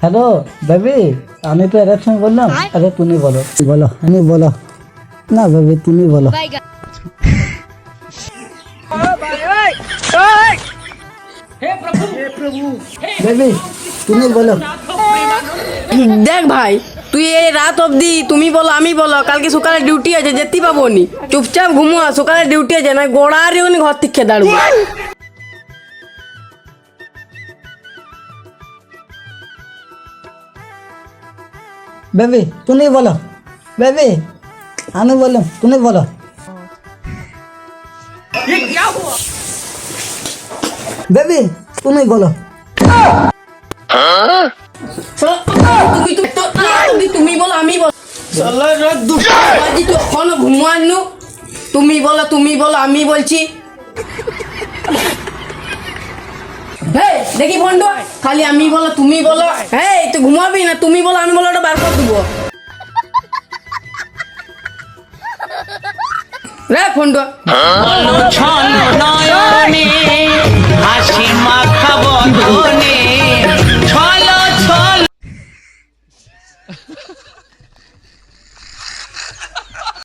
Hello baby, আমি তো এর সঙ্গে বললাম। আরে তুমি বলো, বলো আমি বলো না বেবি, তুমি বলো। বেবি তুমি বলো। দেখ ভাই, তুই এই রাত অবধি তুমি বলো আমি বলো, কালকে সকালে ডিউটি আছে, যেতে পাবো নি। চুপচাপ ঘুমো, সকালে ডিউটি আছে, না গোড়ারে উনি ঘর থেকে দাঁড়বো। বেবি তুমি বলো, বেবি আমি বললাম তুমি বলো। বেবি তুমি বলো। তুমি বলো আমি বলো, তখন ঘুমানো। তুমি বলো তুমি বলো আমি বলছি। দেখি ফোনটা, খালি আমি বলো তুমি বলো। হ্যাঁ তুই ঘুমাবি না, তুমি বলো আমি বলো, ওটা বার করে দিব। রে ফোনটা